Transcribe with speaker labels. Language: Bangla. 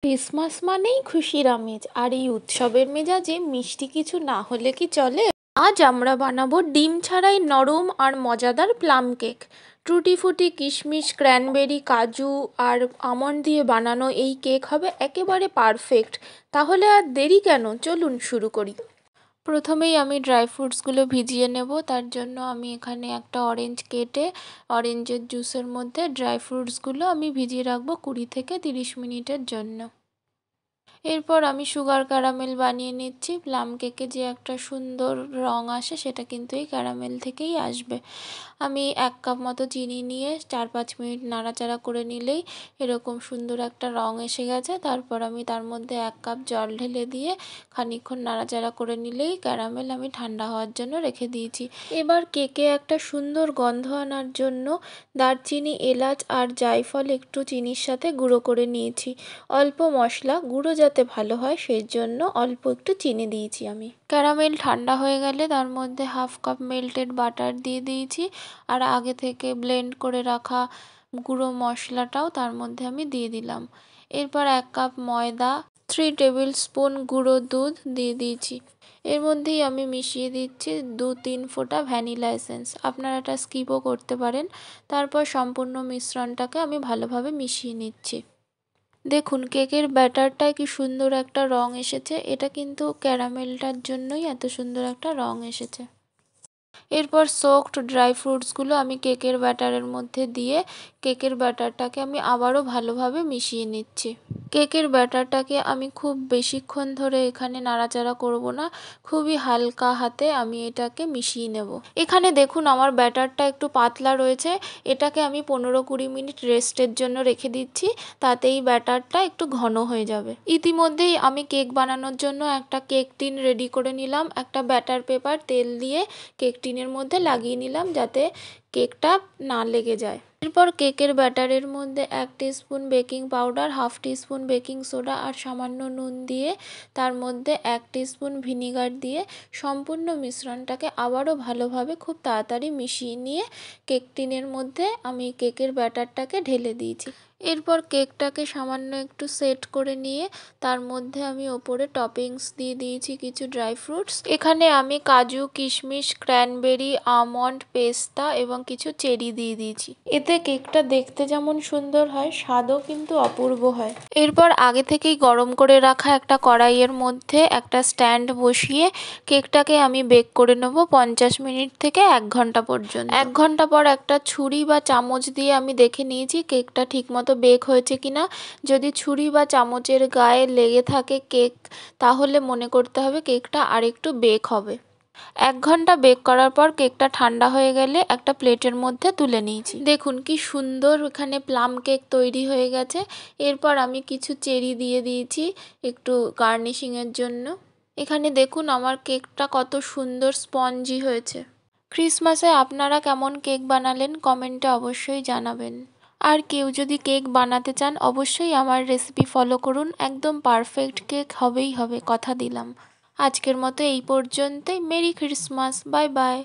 Speaker 1: ক্রিসমাস মানেই খুশির আমেজ, আর এই উৎসবের মেজাজে মিষ্টি কিছু না হলে কি চলে? আজ আমরা বানাবো ডিম ছাড়াই নরম আর মজাদার প্লাম কেক। টুটি ফুটি কিশমিশ, ক্র্যানবেরি, কাজু আর আমন্ড দিয়ে বানানো এই কেক হবে একেবারে পারফেক্ট। তাহলে আর দেরি কেন, চলুন শুরু করি। প্রথমেই আমি ড্রাই ফ্রুটসগুলো ভিজিয়ে নেব। তার জন্য আমি এখানে একটা অরেঞ্জ কেটে অরেঞ্জের জুসের মধ্যে ড্রাই ফ্রুটসগুলো আমি ভিজিয়ে রাখবো 20 থেকে 30 মিনিটের জন্য। এরপর আমি সুগার ক্যারামেল বানিয়ে নিচ্ছি। প্লাম কেকে যে একটা সুন্দর রং আসে সেটা কিন্তু এই ক্যারামেল থেকেই আসবে। আমি 1 কাপ মতো চিনি নিয়ে 4-5 মিনিট নাড়াচাড়া করে নিলেই এরকম সুন্দর একটা রং এসে গেছে। তারপর আমি তার মধ্যে 1 কাপ জল ঢেলে দিয়ে খানিকক্ষণ নাড়াচাড়া করে নিলেই ক্যারামেল আমি ঠান্ডা হওয়ার জন্য রেখে দিয়েছি। এবার কেকে একটা সুন্দর গন্ধ আনার জন্য দারচিনি, এলাচ আর জায়ফল একটু চিনির সাথে গুঁড়ো করে নিয়েছি। অল্প মশলা, গুঁড়ো যাতে ভালো হয় সেই জন্য অল্প একটু চিনি দিয়েছি আমি। ক্যারামেল ঠান্ডা হয়ে গেলে তার মধ্যে 1/2 কাপ মেল্টেড বাটার দিয়ে দিয়েছি, আর আগে থেকে ব্লেন্ড করে রাখা গুঁড়ো মশলাটাও তার মধ্যে আমি দিয়ে দিলাম। এরপর 1 কাপ ময়দা, 3 টেবিল স্পুন গুঁড়ো দুধ দিয়ে দিয়েছি। এর মধ্যেই আমি মিশিয়ে দিচ্ছি 2-3 ফোঁটা ভ্যানিলা এসেন্স। আপনারা এটা স্কিপও করতে পারেন। তারপর সম্পূর্ণ মিশ্রণটাকে আমি ভালোভাবে মিশিয়ে নিচ্ছি। দেখুন কেকের ব্যাটারটায় কি সুন্দর একটা রং এসেছে। এটা কিন্তু ক্যারামেলটার জন্যই এত সুন্দর একটা রং এসেছে। এরপর সোকড ড্রাই ফ্রুটসগুলো আমি কেকের ব্যাটারের মধ্যে দিয়ে কেকের ব্যাটারটাকে আমি আবারও ভালোভাবে মিশিয়ে নিচ্ছি। কেকের ব্যাটারটাকে আমি খুব বেশিক্ষণ ধরে এখানে নাড়াচাড়া করব না, খুবই হালকা হাতে আমি এটাকে মিশিয়ে নেব। এখানে দেখুন আমার ব্যাটারটা একটু পাতলা রয়েছে। এটাকে আমি 15-20 মিনিট রেস্টের জন্য রেখে দিচ্ছি, তাতেই ব্যাটারটা একটু ঘন হয়ে যাবে। ইতিমধ্যেই আমি কেক বানানোর জন্য একটা কেক টিন রেডি করে নিলাম। একটা ব্যাটার পেপার তেল দিয়ে কেক টিনের মধ্যে লাগিয়ে নিলাম যাতে কেকটা না লেগে যায়। এরপর কেকের ব্যাটারের মধ্যে 1 teaspoon baking powder, 1/2 teaspoon baking soda আর সামান্য নুন দিয়ে তার মধ্যে 1 টিস্পুন ভিনিগার দিয়ে সম্পূর্ণ মিশ্রণটাকে আবারও ভালোভাবে খুব তাড়াতাড়ি মিশিয়ে নিয়ে কেক টিনের মধ্যে আমি কেকের ব্যাটারটাকে ঢেলে দিয়েছি। এরপর কেকটাকে সামান্য একটু সেট করে নিয়ে তার মধ্যে আমি ওপরে টপিংস দিয়ে দিয়েছি কিছু ড্রাই ফ্রুটস। এখানে আমি কাজু, কিশমিশ, ক্র্যানবেরি, আমন্ড, পেস্তা এবং কিছু চেরি দিয়ে দিয়েছি। এতে কেকটা দেখতে যেমন সুন্দর হয়, স্বাদও কিন্তু অপূর্ব হয়। এরপর আগে থেকেই গরম করে রাখা একটা কড়াইয়ের মধ্যে একটা স্ট্যান্ড বসিয়ে কেকটাকে আমি বেক করে নেব 50 মিনিট থেকে 1 ঘন্টা পর্যন্ত। 1 ঘন্টা পর একটা ছুরি বা চামচ দিয়ে আমি দেখে নিয়েছি কেকটা ঠিকমতো বেক হয়েছে কিনা। যদি ছুরি বা চামচের গায়ে লেগে থাকে কেক, তাহলে মনে করতে হবে কেকটা আরেকটু বেক হবে। 1 ঘন্টা বেক করার পর কেকটা ঠান্ডা হয়ে গেলে একটা প্লেটের মধ্যে তুলে নিয়েছি। দেখুন কি সুন্দর এখানে প্লাম কেক তৈরি হয়ে গেছে। এরপর আমি কিছু চেরি দিয়ে দিয়েছি একটু গার্নিশিংয়ের জন্য। এখানে দেখুন আমার কেকটা কত সুন্দর স্পঞ্জি হয়েছে। ক্রিসমাসে আপনারা কেমন কেক বানালেন কমেন্টে অবশ্যই জানাবেন। আর কেউ যদি কেক বানাতে চান অবশ্যই আমার রেসিপি ফলো করুন, একদম পারফেক্ট কেক হবেই হবে, কথা দিলাম। আজকের মতো এই পর্যন্তই। Merry Christmas, bye bye.